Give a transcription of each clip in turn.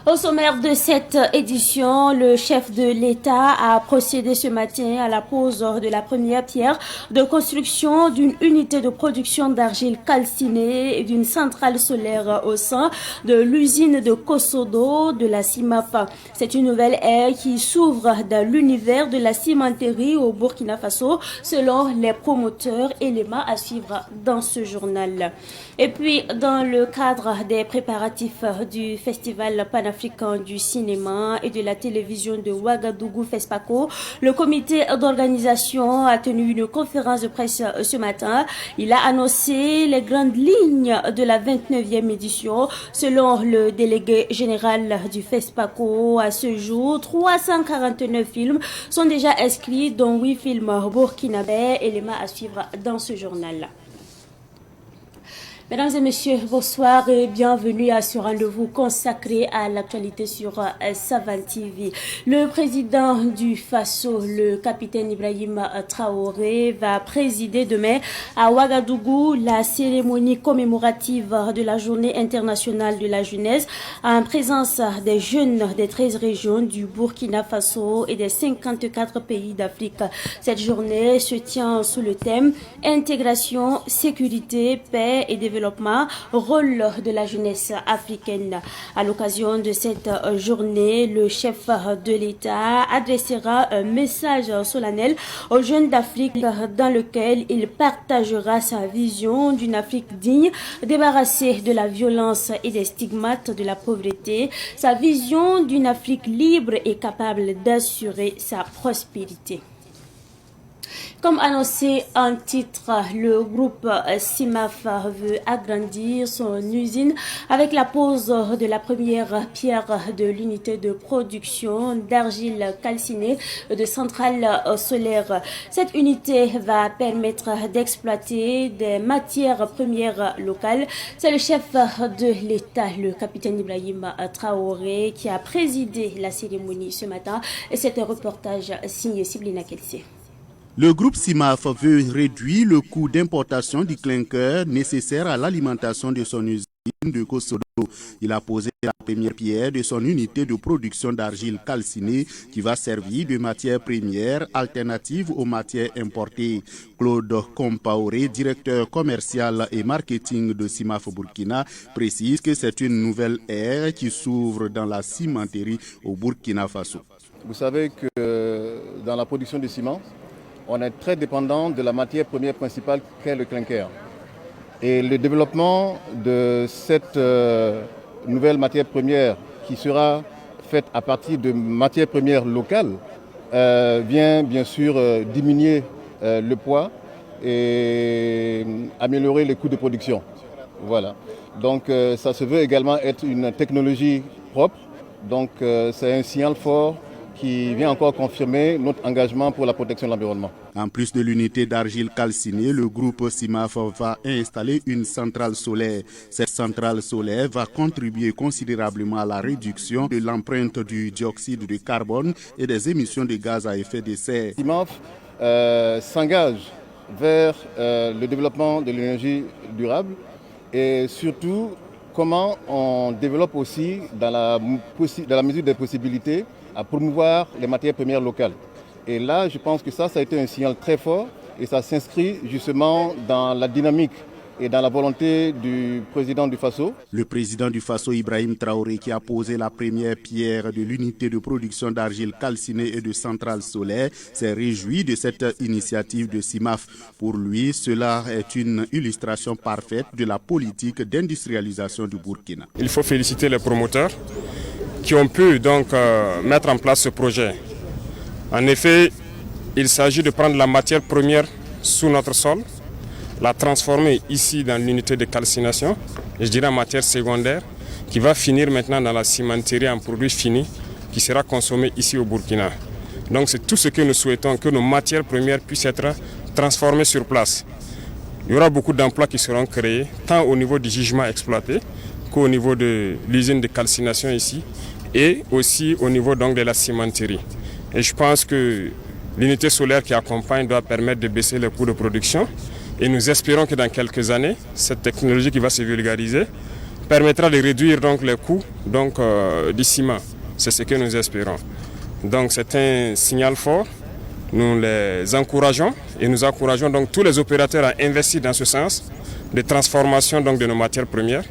Au sommaire de cette édition, le chef de l'État a procédé ce matin à la pose de la première pierre de construction d'une unité de production d'argile calcinée et d'une centrale solaire au sein de l'usine de Kosodo de la CIMAF. C'est une nouvelle ère qui s'ouvre dans l'univers de la cimenterie au Burkina Faso, selon les promoteurs, éléments à suivre dans ce journal. Et puis, dans le cadre des préparatifs du festival panafricain du cinéma et de la télévision de Ouagadougou FESPACO, le comité d'organisation a tenu une conférence de presse ce matin. Il a annoncé les grandes lignes de la 29e édition. Selon le délégué général du FESPACO, à ce jour, 349 films sont déjà inscrits, dont 8 films burkinabés. Éléments à suivre dans ce journal. Mesdames et messieurs, bonsoir et bienvenue à ce rendez-vous consacré à l'actualité sur Savan TV. Le président du Faso, le capitaine Ibrahim Traoré, va présider demain à Ouagadougou la cérémonie commémorative de la Journée internationale de la jeunesse en présence des jeunes des 13 régions du Burkina Faso et des 54 pays d'Afrique. Cette journée se tient sous le thème intégration, sécurité, paix et développement, rôle de la jeunesse africaine. À l'occasion de cette journée, le chef de l'État adressera un message solennel aux jeunes d'Afrique dans lequel il partagera sa vision d'une Afrique digne, débarrassée de la violence et des stigmates de la pauvreté, sa vision d'une Afrique libre et capable d'assurer sa prospérité. Comme annoncé en titre, le groupe CIMAF veut agrandir son usine avec la pose de la première pierre de l'unité de production d'argile calcinée de centrales solaires. Cette unité va permettre d'exploiter des matières premières locales. C'est le chef de l'État, le capitaine Ibrahim Traoré, qui a présidé la cérémonie ce matin. Et c'est un reportage signé Siblina Kelsey. Le groupe CIMAF veut réduire le coût d'importation du clinker nécessaire à l'alimentation de son usine de Kosodo. Il a posé la première pierre de son unité de production d'argile calcinée qui va servir de matière première alternative aux matières importées. Claude Compaoré, directeur commercial et marketing de CIMAF Burkina, précise que c'est une nouvelle ère qui s'ouvre dans la cimenterie au Burkina Faso. Vous savez que dans la production de ciment, on est très dépendant de la matière première principale qu'est le clinker. Et le développement de cette nouvelle matière première qui sera faite à partir de matières premières locales vient bien sûr diminuer le poids et améliorer les coûts de production. Voilà. Donc ça se veut également être une technologie propre. Donc c'est un signal fort qui vient encore confirmer notre engagement pour la protection de l'environnement. En plus de l'unité d'argile calcinée, le groupe CIMAF va installer une centrale solaire. Cette centrale solaire va contribuer considérablement à la réduction de l'empreinte du dioxyde de carbone et des émissions de gaz à effet de serre. CIMAF s'engage vers le développement de l'énergie durable et surtout comment on développe aussi dans la mesure des possibilités à promouvoir les matières premières locales. Et là, je pense que ça a été un signal très fort et ça s'inscrit justement dans la dynamique et dans la volonté du président du Faso. Le président du Faso, Ibrahim Traoré, qui a posé la première pierre de l'unité de production d'argile calcinée et de centrales solaires, s'est réjoui de cette initiative de CIMAF. Pour lui, cela est une illustration parfaite de la politique d'industrialisation du Burkina. Il faut féliciter les promoteurs qui ont pu donc mettre en place ce projet. En effet, il s'agit de prendre la matière première sous notre sol, la transformer ici dans l'unité de calcination, et je dirais en matière secondaire, qui va finir maintenant dans la cimenterie en produit fini, qui sera consommé ici au Burkina. Donc c'est tout ce que nous souhaitons, que nos matières premières puissent être transformées sur place. Il y aura beaucoup d'emplois qui seront créés, tant au niveau du jugement exploité, qu'au niveau de l'usine de calcination ici, et aussi au niveau donc de la cimenterie. Et je pense que l'unité solaire qui accompagne doit permettre de baisser les coûts de production. Et nous espérons que dans quelques années, cette technologie qui va se vulgariser permettra de réduire donc les coûts du ciment. C'est ce que nous espérons. Donc c'est un signal fort. Nous les encourageons et nous encourageons donc tous les opérateurs à investir dans ce sens de transformation donc de nos matières premières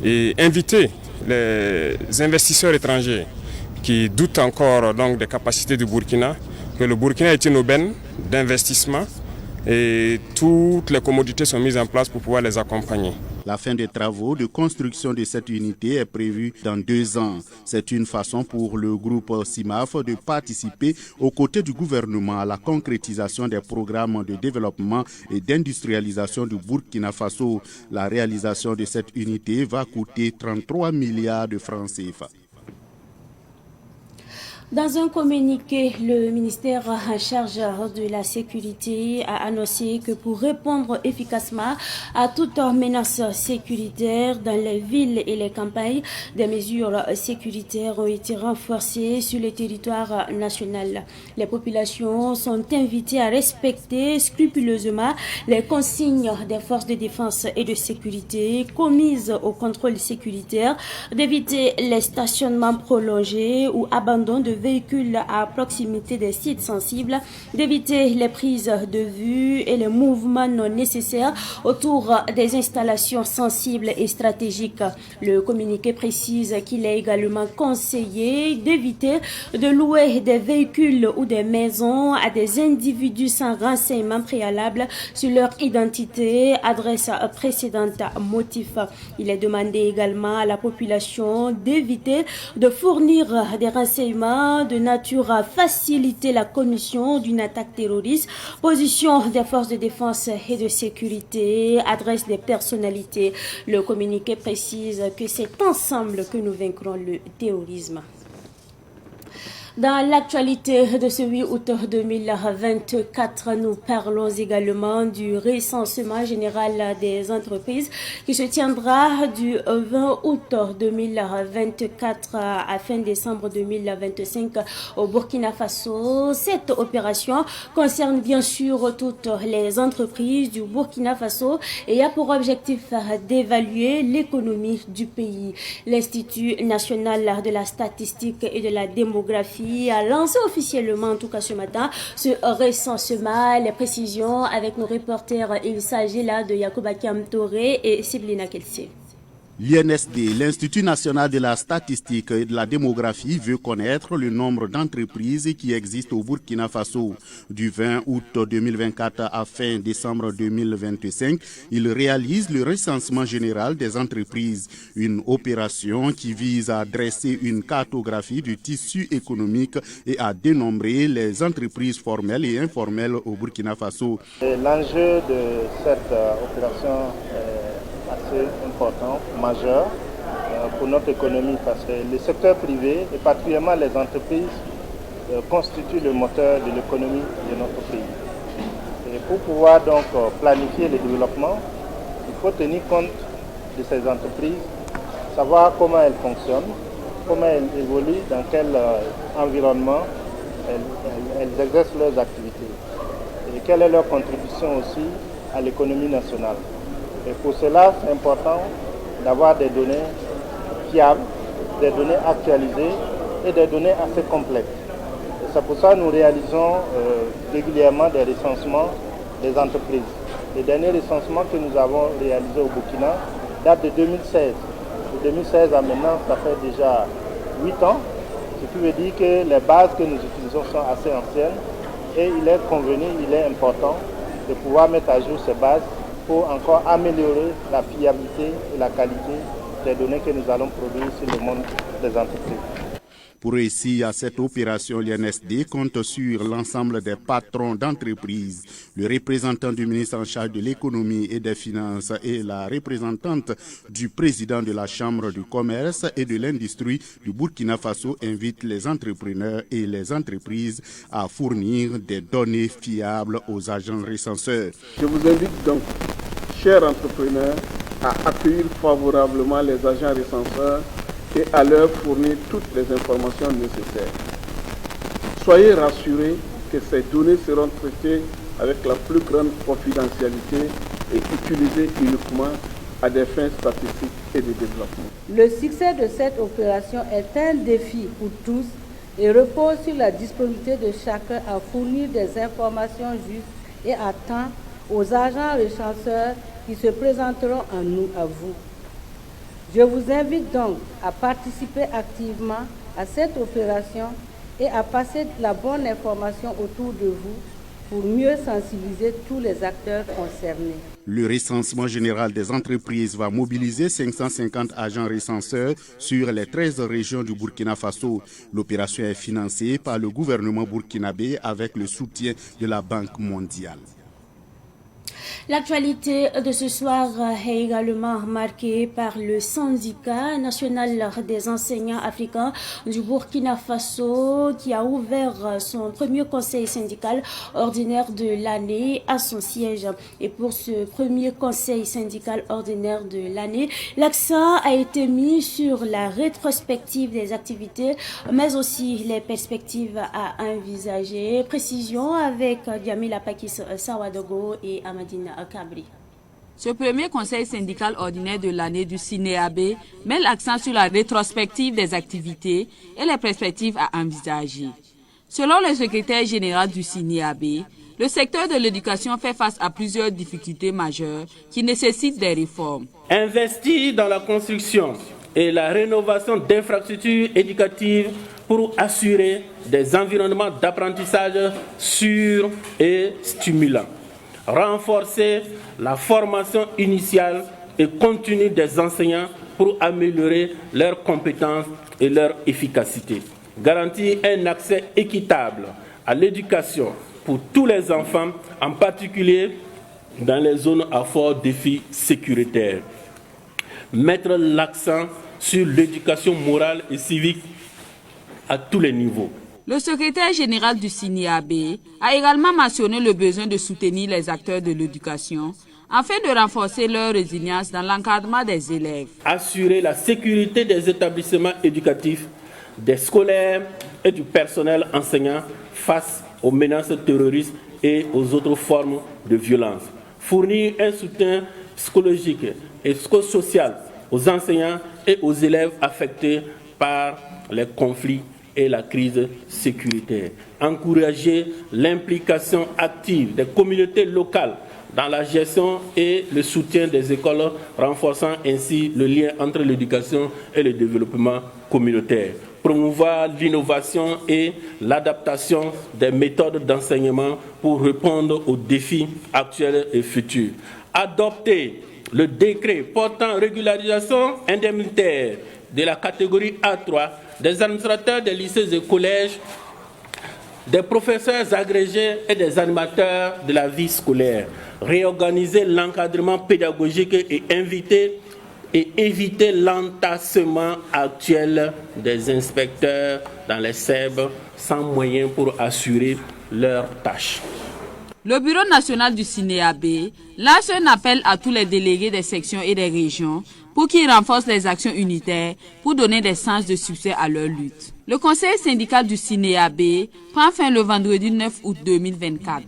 et inviter les investisseurs étrangers qui doutent encore donc des capacités du Burkina, que le Burkina est une aubaine d'investissement et toutes les commodités sont mises en place pour pouvoir les accompagner. La fin des travaux de construction de cette unité est prévue dans 2 ans. C'est une façon pour le groupe CIMAF de participer aux côtés du gouvernement à la concrétisation des programmes de développement et d'industrialisation du Burkina Faso. La réalisation de cette unité va coûter 33 milliards de francs CFA. Dans un communiqué, le ministère en charge de la sécurité a annoncé que pour répondre efficacement à toute menace sécuritaire dans les villes et les campagnes, des mesures sécuritaires ont été renforcées sur le territoire national. Les populations sont invitées à respecter scrupuleusement les consignes des forces de défense et de sécurité commises au contrôle sécuritaire, d'éviter les stationnements prolongés ou abandon de véhicules à proximité des sites sensibles, d'éviter les prises de vue et les mouvements non nécessaires autour des installations sensibles et stratégiques. Le communiqué précise qu'il est également conseillé d'éviter de louer des véhicules ou des maisons à des individus sans renseignement préalable sur leur identité, adresse précédente, motif. Il est demandé également à la population d'éviter de fournir des renseignements de nature à faciliter la commission d'une attaque terroriste, position des forces de défense et de sécurité, adresse des personnalités. Le communiqué précise que c'est ensemble que nous vaincrons le terrorisme. Dans l'actualité de ce 8 août 2024, nous parlons également du recensement général des entreprises qui se tiendra du 20 août 2024 à fin décembre 2025 au Burkina Faso. Cette opération concerne bien sûr toutes les entreprises du Burkina Faso et a pour objectif d'évaluer l'économie du pays. L'Institut national de la statistique et de la démographie a lancé officiellement, en tout cas ce matin, ce recensement. Les précisions avec nos reporters. Il s'agit là de Yacouba Kamtoré et Siblina Kelsey. L'INSD, l'Institut national de la statistique et de la démographie, veut connaître le nombre d'entreprises qui existent au Burkina Faso. Du 20 août 2024 à fin décembre 2025, il réalise le recensement général des entreprises, une opération qui vise à dresser une cartographie du tissu économique et à dénombrer les entreprises formelles et informelles au Burkina Faso. L'enjeu de cette opération est assez important, majeur pour notre économie parce que le secteur privé et particulièrement les entreprises constituent le moteur de l'économie de notre pays. Et pour pouvoir donc planifier le développement, il faut tenir compte de ces entreprises, savoir comment elles fonctionnent, comment elles évoluent, dans quel environnement elles exercent leurs activités et quelle est leur contribution aussi à l'économie nationale. Et pour cela, c'est important d'avoir des données fiables, des données actualisées et des données assez complètes. Et c'est pour ça que nous réalisons régulièrement des recensements des entreprises. Les derniers recensements que nous avons réalisés au Burkina datent de 2016. De 2016 à maintenant, ça fait déjà 8 ans, ce qui veut dire que les bases que nous utilisons sont assez anciennes et il est convenu, il est important de pouvoir mettre à jour ces bases pour encore améliorer la fiabilité et la qualité des données que nous allons produire sur le monde des entreprises. Pour réussir à cette opération, l'INSD compte sur l'ensemble des patrons d'entreprises. Le représentant du ministre en charge de l'économie et des finances et la représentante du président de la Chambre du commerce et de l'industrie du Burkina Faso invitent les entrepreneurs et les entreprises à fournir des données fiables aux agents recenseurs. Je vous invite donc, chers entrepreneurs, à accueillir favorablement les agents recenseurs et à leur fournir toutes les informations nécessaires. Soyez rassurés que ces données seront traitées avec la plus grande confidentialité et utilisées uniquement à des fins statistiques et de développement. Le succès de cette opération est un défi pour tous et repose sur la disponibilité de chacun à fournir des informations justes et à temps aux agents recenseurs qui se présenteront à vous. Je vous invite donc à participer activement à cette opération et à passer de la bonne information autour de vous pour mieux sensibiliser tous les acteurs concernés. Le recensement général des entreprises va mobiliser 550 agents recenseurs sur les 13 régions du Burkina Faso. L'opération est financée par le gouvernement burkinabé avec le soutien de la Banque mondiale. L'actualité de ce soir est également marquée par le syndicat national des enseignants africains du Burkina Faso qui a ouvert son premier conseil syndical ordinaire de l'année à son siège. Et pour ce premier conseil syndical ordinaire de l'année, l'accent a été mis sur la rétrospective des activités, mais aussi les perspectives à envisager. Précision avec Djamila Pakis Sawadogo et Amadine Kabri. Ce premier conseil syndical ordinaire de l'année du CINEAB met l'accent sur la rétrospective des activités et les perspectives à envisager. Selon le secrétaire général du CINEAB, le secteur de l'éducation fait face à plusieurs difficultés majeures qui nécessitent des réformes. Investir dans la construction et la rénovation d'infrastructures éducatives pour assurer des environnements d'apprentissage sûrs et stimulants. Renforcer la formation initiale et continue des enseignants pour améliorer leurs compétences et leur efficacité. Garantir un accès équitable à l'éducation pour tous les enfants, en particulier dans les zones à fort défi sécuritaire. Mettre l'accent sur l'éducation morale et civique à tous les niveaux. Le secrétaire général du CINEAB a également mentionné le besoin de soutenir les acteurs de l'éducation afin de renforcer leur résilience dans l'encadrement des élèves. Assurer la sécurité des établissements éducatifs, des scolaires et du personnel enseignant face aux menaces terroristes et aux autres formes de violence. Fournir un soutien psychologique et psychosocial aux enseignants et aux élèves affectés par les conflits et la crise sécuritaire. Encourager l'implication active des communautés locales dans la gestion et le soutien des écoles, renforçant ainsi le lien entre l'éducation et le développement communautaire. Promouvoir l'innovation et l'adaptation des méthodes d'enseignement pour répondre aux défis actuels et futurs. Adopter le décret portant régularisation indemnitaire de la catégorie A3 des administrateurs des lycées et collèges, des professeurs agrégés et des animateurs de la vie scolaire. Réorganiser l'encadrement pédagogique et éviter l'entassement actuel des inspecteurs dans les SEB sans moyens pour assurer leurs tâches. Le Bureau national du CINEAB lance un appel à tous les délégués des sections et des régions pour qu'ils renforcent les actions unitaires pour donner des chances de succès à leur lutte. Le conseil syndical du CINEAB prend fin le vendredi 9 août 2024.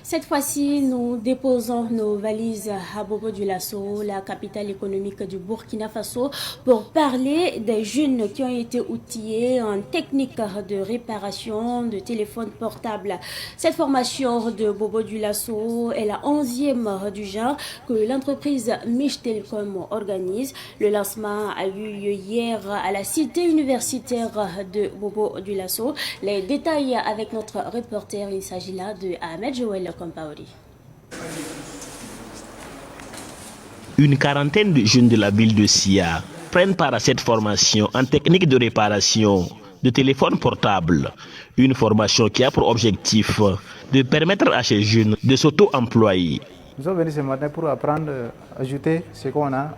Cette fois-ci, nous déposons nos valises à Bobo-Dioulasso, la capitale économique du Burkina Faso, pour parler des jeunes qui ont été outillés en technique de réparation de téléphones portables. Cette formation de Bobo-Dioulasso est la 11e du genre que l'entreprise Mich Telecom organise. Le lancement a eu lieu hier à la cité universitaire de Bobo-Dioulasso. Les détails avec notre reporter, il s'agit là de Ahmed Joël Compaori. Une quarantaine de jeunes de la ville de Sia prennent part à cette formation en technique de réparation de téléphones portables. Une formation qui a pour objectif de permettre à ces jeunes de s'auto-employer. Nous sommes venus ce matin pour apprendre à ajouter ce qu'on a.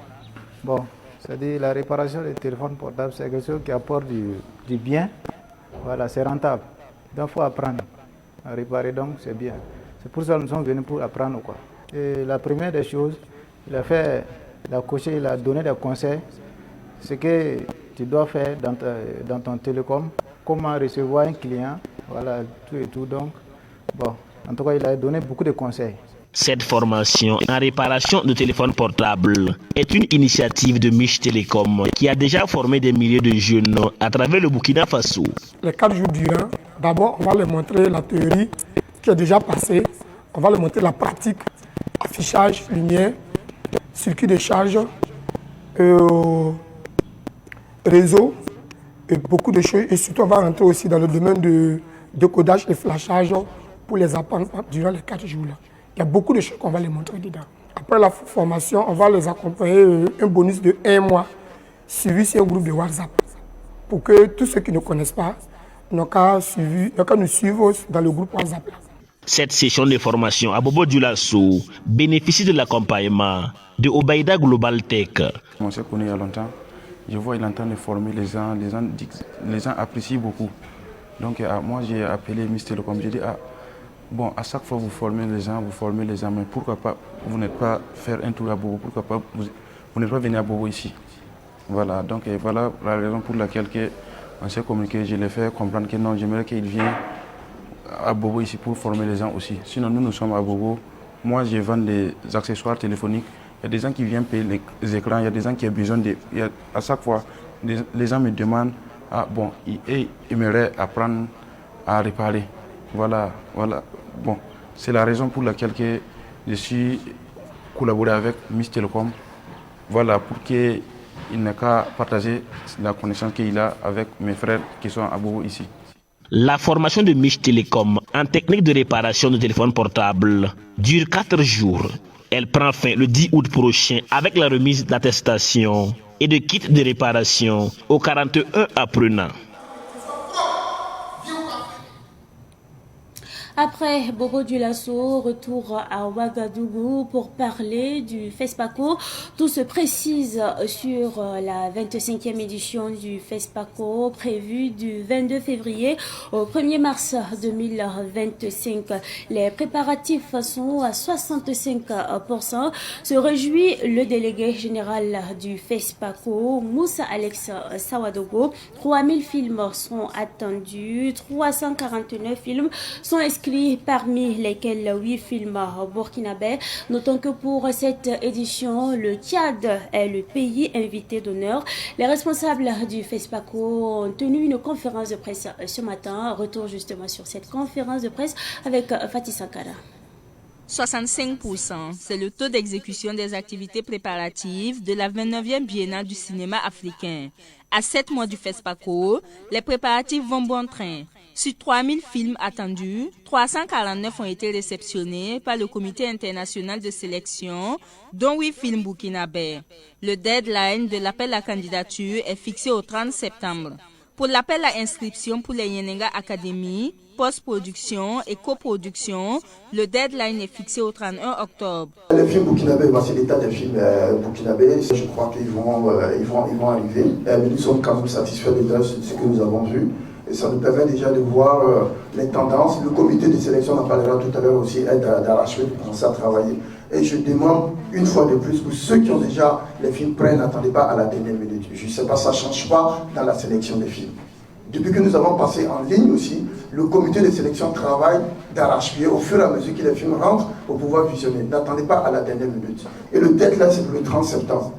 Bon, c'est-à-dire la réparation des téléphones portables, c'est quelque chose qui apporte du bien. Voilà, c'est rentable. Donc il faut apprendre à réparer, donc c'est bien. C'est pour ça que nous sommes venus pour apprendre, quoi. Et la première des choses, il a coché, il a donné des conseils. Ce que tu dois faire dans ton télécom, comment recevoir un client, voilà, tout et tout. Donc, bon, en tout cas, il a donné beaucoup de conseils. Cette formation en réparation de téléphones portables est une initiative de Mich Telecom qui a déjà formé des milliers de jeunes à travers le Burkina Faso. Les 4 jours durant, d'abord on va leur montrer la théorie qui est déjà passée, on va leur montrer la pratique, affichage, lumière, circuit de charge, réseau et beaucoup de choses. Et surtout on va rentrer aussi dans le domaine de décodage et flashage pour les apprendre durant les 4 jours là. Il y a beaucoup de choses qu'on va les montrer dedans. Après la formation, on va les accompagner un bonus de 1 mois suivi sur un groupe de WhatsApp pour que tous ceux qui ne connaissent pas n'ont qu'à nous suivre dans le groupe WhatsApp. Cette session de formation à Bobo Dioulasso bénéficie de l'accompagnement de Obaïda Global Tech. On s'est connu il y a longtemps. Je vois qu'il est en train de former les gens apprécient beaucoup. Donc moi j'ai appelé Miss Telecom, j'ai dit bon, à chaque fois vous formez les gens, mais pourquoi pas vous n'êtes pas faire un tour à Bobo, pourquoi pas vous n'êtes pas venir à Bobo ici. Voilà, donc voilà la raison pour laquelle on s'est communiqué, je l'ai fait comprendre que non, j'aimerais qu'il vienne à Bobo ici pour former les gens aussi. Sinon nous sommes à Bobo, moi je vends des accessoires téléphoniques, il y a des gens qui viennent payer les écrans, il y a des gens qui ont besoin à chaque fois, les gens me demandent, bon, ils aimeraient apprendre à réparer. Voilà. Bon, c'est la raison pour laquelle je suis collaboré avec Mich Telecom. Voilà, pour qu'il n'ait qu'à partager la connaissance qu'il a avec mes frères qui sont à Bobo ici. La formation de Mich Telecom en technique de réparation de téléphones portables dure 4 jours. Elle prend fin le 10 août prochain avec la remise d'attestation et de kits de réparation aux 41 apprenants. Après Bobo Dioulasso, retour à Ouagadougou pour parler du FESPACO. Tout se précise sur la 25e édition du FESPACO prévue du 22 février au 1er mars 2025. Les préparatifs sont à 65%. Se réjouit le délégué général du FESPACO, Moussa Alex Sawadogo. 3000 films sont attendus, 349 films sont inscrits, parmi lesquels 8 films burkinabés. Notons que pour cette édition, le Tchad est le pays invité d'honneur. Les responsables du FESPACO ont tenu une conférence de presse ce matin. Retour justement sur cette conférence de presse avec Fatih Sankara. 65%, c'est le taux d'exécution des activités préparatives de la 29e biennale du cinéma africain. À 7 mois du FESPACO, les préparatifs vont bon train. Sur 3000 films attendus, 349 ont été réceptionnés par le Comité international de sélection, dont 8 films burkinabés. Le deadline de l'appel à candidature est fixé au 30 septembre. Pour l'appel à inscription pour les Yenenga Academy, post-production et coproduction, le deadline est fixé au 31 octobre. Les films burkinabés, c'est l'état des films burkinabés. Je crois qu'ils vont arriver. Mais nous sommes quand même satisfaits de ce que nous avons vu. Et ça nous permet déjà de voir les tendances. Le comité de sélection en parlera tout à l'heure aussi, aide d'arracher, de commencer à travailler. Et je demande une fois de plus, pour ceux qui ont déjà les films prêts, n'attendez pas à la dernière minute. Je ne sais pas, ça ne change pas dans la sélection des films. Depuis que nous avons passé en ligne aussi, le comité de sélection travaille d'arrache-pied au fur et à mesure que les films rentrent pour pouvoir visionner. N'attendez pas à la dernière minute. Et le deadline, c'est pour le 30 septembre.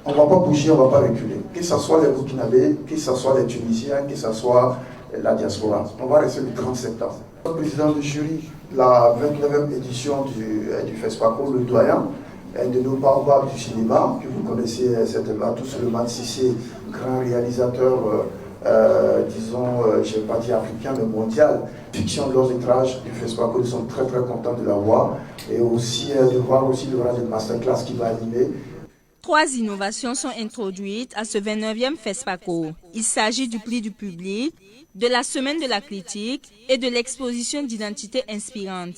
On ne va pas bouger, on ne va pas reculer. Que ce soit les Burkinabés, que ce soit les Tunisiens, que ce soit la diaspora. On va rester le 30 septembre. Le président du jury, la 29e édition du FESPACO, le doyen, un de nos barbares du cinéma, que vous connaissez certainement tous, le Man Cissé, grand réalisateur, disons, je ne vais pas dire africain, mais mondial, fiction long métrage du FESPACO. Nous sommes très très contents de l'avoir et aussi de voir aussi le grand masterclass qui va animer. 3 innovations sont introduites à ce 29e FESPACO. Il s'agit du prix du public, de la semaine de la critique et de l'exposition d'identité inspirante.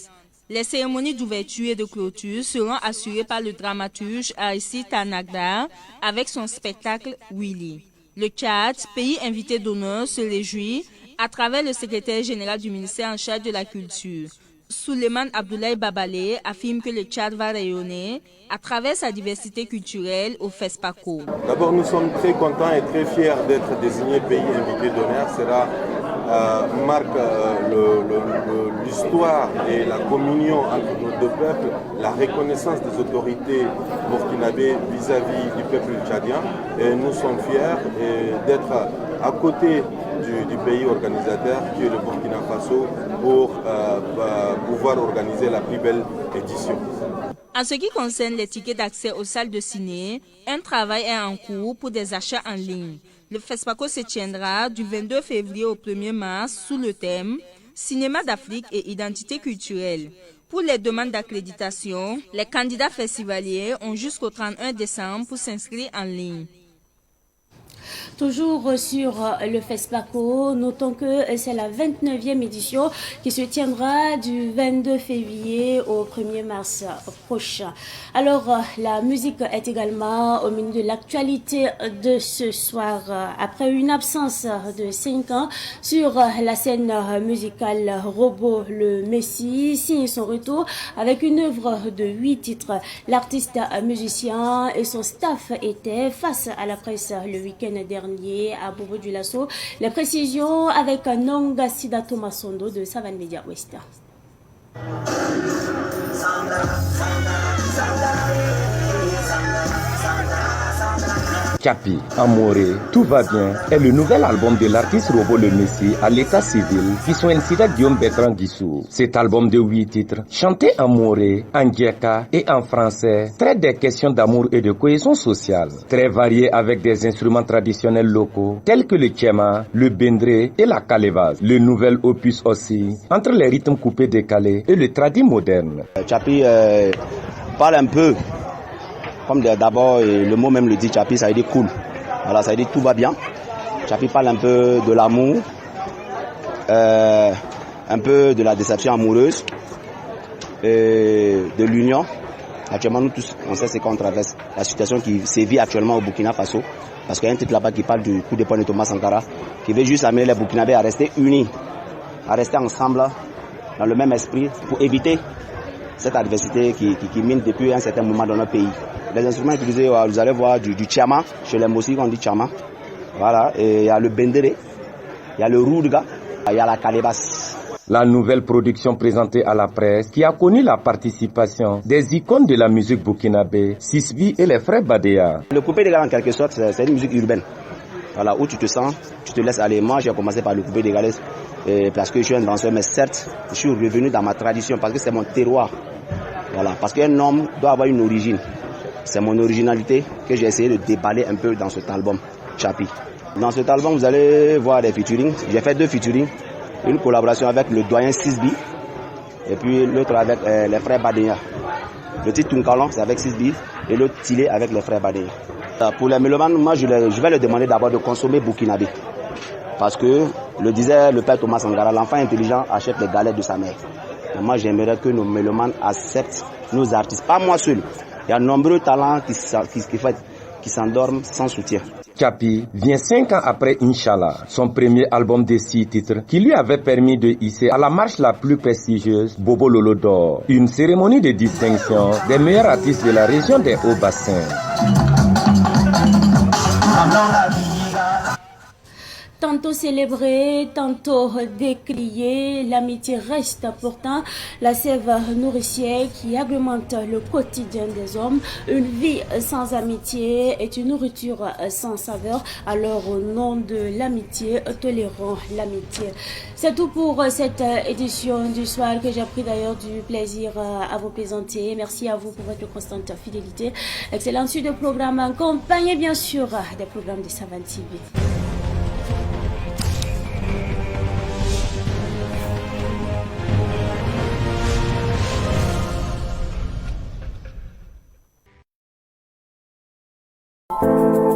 Les cérémonies d'ouverture et de clôture seront assurées par le dramaturge Aïssi Tanagda avec son spectacle Willy. Le Tchad, pays invité d'honneur, se réjouit à travers le secrétaire général du ministère en charge de la culture. Souleymane Abdoulaye Babalé affirme que le Tchad va rayonner à travers sa diversité culturelle au FESPACO. D'abord, nous sommes très contents et très fiers d'être désignés pays invité d'honneur. marque l'histoire et la communion entre nos deux peuples, la reconnaissance des autorités burkinabées vis-à-vis du peuple tchadien. Et nous sommes fiers d'être à côté du pays organisateur qui est le Burkina Faso pour pouvoir organiser la plus belle édition. En ce qui concerne les tickets d'accès aux salles de ciné, un travail est en cours pour des achats en ligne. Le FESPACO se tiendra du 22 février au 1er mars sous le thème « Cinéma d'Afrique et identité culturelle ». Pour les demandes d'accréditation, les candidats festivaliers ont jusqu'au 31 décembre pour s'inscrire en ligne. Toujours sur le FESPACO, notons que c'est la 29e édition qui se tiendra du 22 février au 1er mars prochain. Alors, la musique est également au menu de l'actualité de ce soir. Après une absence de 5 ans sur la scène musicale, Robo le Messi signe son retour avec une œuvre de 8 titres. L'artiste musicien et son staff étaient face à la presse le week-end dernier à Bobo du Lasso. Les précisions avec Nonga Sida Thomasondo de Savan Media West. Chapi, Amoré, Tout va bien est le nouvel album de l'artiste Robo le Messi à l'état civil qui coïncide Guillaume Bertrand Guissou. Cet album de 8 titres, chanté en moré, en djeka et en français, traite des questions d'amour et de cohésion sociale, très variées avec des instruments traditionnels locaux tels que le tchema, le bendré et la kalevaz. Le nouvel opus aussi, entre les rythmes coupés décalés et le tradi moderne. Chapi parle un peu. Comme d'abord, le mot même le dit, Chapi, ça veut dire cool. Voilà, ça veut dire tout va bien. Chapi parle un peu de l'amour, un peu de la déception amoureuse, et de l'union. Actuellement, nous tous, on sait c'est qu'on traverse la situation qui sévit actuellement au Burkina Faso. Parce qu'il y a un titre là-bas qui parle du coup de poing de Thomas Sankara, qui veut juste amener les Burkinabés à rester unis, à rester ensemble, dans le même esprit, pour éviter cette adversité qui mine depuis un certain moment dans notre pays. Les instruments utilisés, vous allez voir du tchama, chez les Moussi on dit tchama. Voilà, et il y a le bendere, il y a le roudga, il y a la kalebas. La nouvelle production présentée à la presse qui a connu la participation des icônes de la musique burkinabé, Sisbi et les frères Badea. Le coupé des gars en quelque sorte, c'est une musique urbaine. Voilà, où tu te sens, tu te laisses aller. Moi, j'ai commencé par le coupé des galets parce que je suis un danseur, mais certes, je suis revenu dans ma tradition parce que c'est mon terroir. Voilà, parce qu'un homme doit avoir une origine. C'est mon originalité que j'ai essayé de déballer un peu dans cet album, Chapi. Dans cet album, vous allez voir des featuring. J'ai fait 2 featuring. Une collaboration avec le doyen Sisbi et puis l'autre avec les frères Badea. Le titre Tunkalon, c'est avec Sisbi et l'autre Tilé avec les frères Badea. Pour les mélomanes, moi je vais leur demander d'abord de consommer burkinabé. Parce que, le disait le père Thomas Sankara, l'enfant intelligent achète les galettes de sa mère. Et moi j'aimerais que nos mélomanes acceptent nos artistes, pas moi seul. Il y a de nombreux talents qui s'endorment sans soutien. Chapi vient 5 ans après Inch'Allah, son premier album de 6 titres qui lui avait permis de hisser à la marche la plus prestigieuse, Bobo Lolo d'Or, une cérémonie de distinction des meilleurs artistes de la région des Hauts-Bassins. Tantôt célébrée, tantôt décriée, l'amitié reste pourtant la sève nourricière qui agrémente le quotidien des hommes. Une vie sans amitié est une nourriture sans saveur. Alors au nom de l'amitié, tolérons l'amitié. C'est tout pour cette édition du soir que j'ai pris d'ailleurs du plaisir à vous présenter. Merci à vous pour votre constante fidélité. Excellente suite de programmes accompagnés bien sûr des programmes de Savan TV. Thank you.